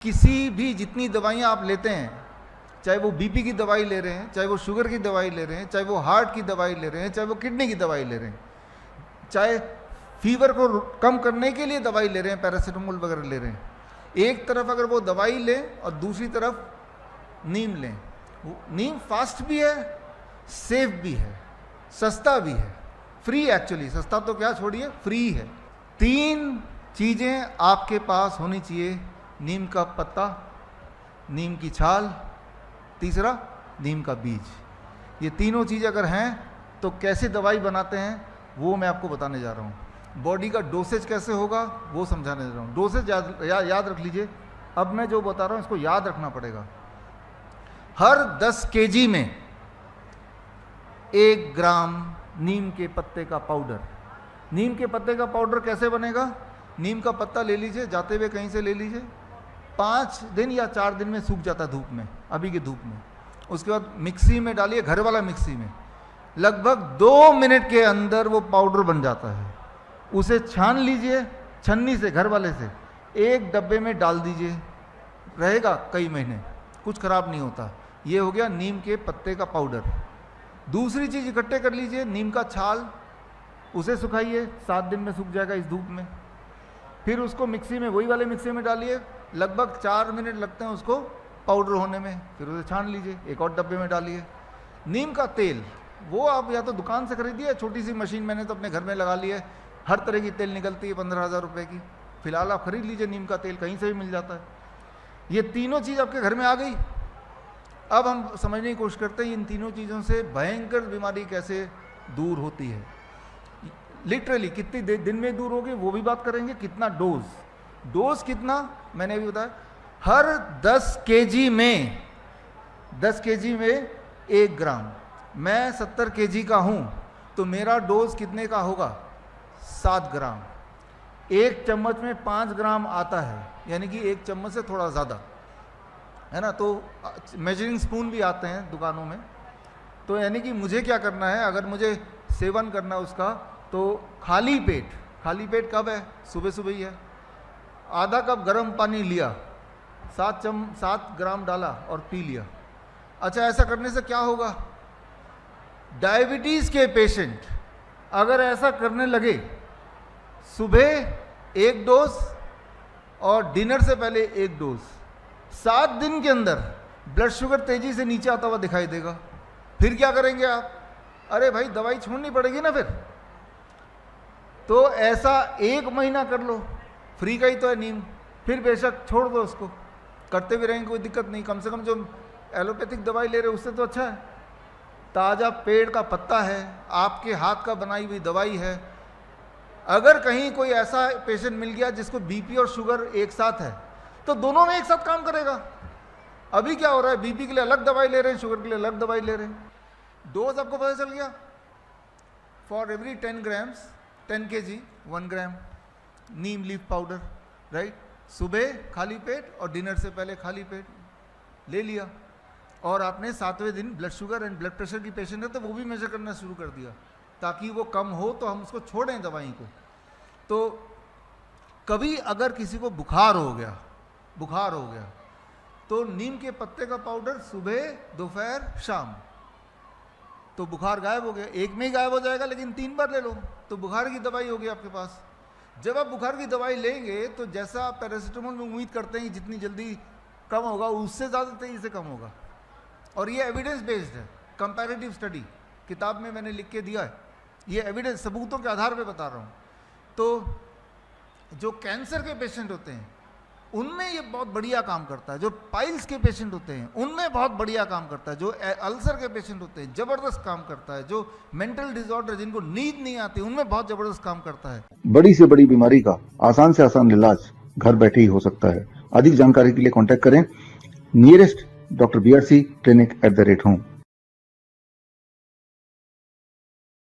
किसी भी जितनी दवाइयाँ आप लेते हैं, चाहे वो बीपी की दवाई ले रहे हैं, चाहे वो शुगर की दवाई ले रहे हैं, चाहे वो हार्ट की दवाई ले रहे हैं, चाहे वो किडनी की दवाई ले रहे हैं, चाहे फीवर को कम करने के लिए दवाई ले रहे हैं, पैरासीटामोल वगैरह ले रहे हैं, एक तरफ अगर वो दवाई लें और दूसरी तरफ नीम लें, नीम फास्ट भी है, सेफ भी है, सस्ता भी है, फ्री एक्चुअली, सस्ता तो क्या छोड़िए, फ्री है। 3 चीज़ें आपके पास होनी चाहिए, नीम का पत्ता, नीम की छाल, तीसरा नीम का बीज। ये तीनों चीज़ अगर हैं तो कैसे दवाई बनाते हैं वो मैं आपको बताने जा रहा हूँ। बॉडी का डोसेज कैसे होगा वो समझाने जा रहा हूँ। डोसेज याद रख लीजिए, अब मैं जो बता रहा हूँ इसको याद रखना पड़ेगा। हर 10 kg में 1 ग्राम नीम के पत्ते का पाउडर। नीम के पत्ते का पाउडर कैसे बनेगा? नीम का पत्ता ले लीजिए, जाते हुए कहीं से ले लीजिए, 5 दिन या 4 दिन में सूख जाता है धूप में, अभी की धूप में। उसके बाद मिक्सी में डालिए, घर वाला मिक्सी में, लगभग 2 मिनट के अंदर वो पाउडर बन जाता है। उसे छान लीजिए छन्नी से, घर वाले से, एक डब्बे में डाल दीजिए, रहेगा कई महीने, कुछ खराब नहीं होता। ये हो गया नीम के पत्ते का पाउडर। दूसरी चीज़ इकट्ठे कर लीजिए, नीम का छाल, उसे सुखाइए, 7 दिन में सूख जाएगा इस धूप में। फिर उसको मिक्सी में, वही वाले मिक्सी में डालिए, लगभग 4 मिनट लगते हैं उसको पाउडर होने में। फिर उसे छान लीजिए, एक और डब्बे में डालिए। नीम का तेल, वो आप या तो दुकान से खरीदिए, छोटी सी मशीन मैंने तो अपने घर में लगा ली है, हर तरह की तेल निकलती है 15,000 रुपये की। फिलहाल आप खरीद लीजिए, नीम का तेल कहीं से भी मिल जाता है। ये तीनों चीज़ आपके घर में आ गई। अब हम समझने की कोशिश करते हैं इन तीनों चीज़ों से भयंकर बीमारी कैसे दूर होती है। लिटरली कितनी दिन में दूर होगी वो भी बात करेंगे। कितना डोज कितना मैंने अभी बताया, हर 10 kg में 1 ग्राम। मैं 70 kg का हूँ तो मेरा डोज कितने का होगा? 7 ग्राम। 1 चम्मच में 5 ग्राम आता है, यानी कि 1 चम्मच से थोड़ा ज़्यादा, है ना। तो मेजरिंग स्पून भी आते हैं दुकानों में। तो यानी कि मुझे क्या करना है, अगर मुझे सेवन करना है उसका, तो खाली पेट कब है? सुबह सुबह ही है। आधा कप गर्म पानी लिया, 7 ग्राम डाला और पी लिया। अच्छा, ऐसा करने से क्या होगा? डायबिटीज़ के पेशेंट अगर ऐसा करने लगे, सुबह 1 डोज और डिनर से पहले 1 डोज, 7 दिन के अंदर ब्लड शुगर तेजी से नीचे आता हुआ दिखाई देगा। फिर क्या करेंगे आप? अरे भाई, दवाई छोड़नी पड़ेगी ना फिर। तो ऐसा 1 महीना कर लो, फ्री का ही तो है नीम। फिर बेशक छोड़ दो उसको, करते भी रहेंगे, कोई दिक्कत नहीं। कम से कम जो एलोपैथिक दवाई ले रहे उससे तो अच्छा है। ताज़ा पेड़ का पत्ता है, आपके हाथ का बनाई हुई दवाई है। अगर कहीं कोई ऐसा पेशेंट मिल गया जिसको बीपी और शुगर एक साथ है, तो दोनों में एक साथ काम करेगा। अभी क्या हो रहा है, बीपी के लिए अलग दवाई ले रहे हैं, शुगर के लिए अलग दवाई ले रहे हैं। डोज आपको पता चल गया। For every 10 grams 10 kg 1 gram Neem leaf powder, right. सुबह खाली पेट और डिनर से पहले खाली पेट ले लिया। और आपने 7वें दिन blood sugar and blood pressure की पेशेंट है तो वो भी मेजर करना शुरू कर दिया, ताकि वो कम हो तो हम उसको छोड़ें दवाई को। तो कभी अगर किसी को बुखार हो गया तो नीम के पत्ते का पाउडर सुबह, दोपहर, शाम, तो बुखार गायब हो गया। एक में ही गायब हो जाएगा, लेकिन 3 बार ले लो तो बुखार की दवाई होगी आपके पास। जब आप बुखार की दवाई लेंगे तो जैसा आप पैरासीटामोल में उम्मीद करते हैं कि जितनी जल्दी कम होगा, उससे ज़्यादा तेज़ी से कम होगा। और ये एविडेंस बेस्ड है, कंपैरेटिव स्टडी किताब में मैंने लिख के दिया है। ये एविडेंस, सबूतों के आधार पे बता रहा हूँ। तो जो कैंसर के पेशेंट होते हैं उनमें ये बहुत बढ़िया काम करता है। जो पाइल्स के पेशेंट होते हैं उनमें बहुत बढ़िया काम करता है। जो अल्सर के पेशेंट होते हैं ज़बरदस्त काम करता है। जो मेंटल डिसऑर्डर, जिनको नींद नहीं आती, उनमें बहुत ज़बरदस्त काम करता है। बड़ी से बड़ी बीमारी का आसान से आसान इलाज घर बैठे ही हो सकता है। अधिक जानकारी के लिए कॉन्टैक्ट करें nearest Dr. BRC Clinic @ home।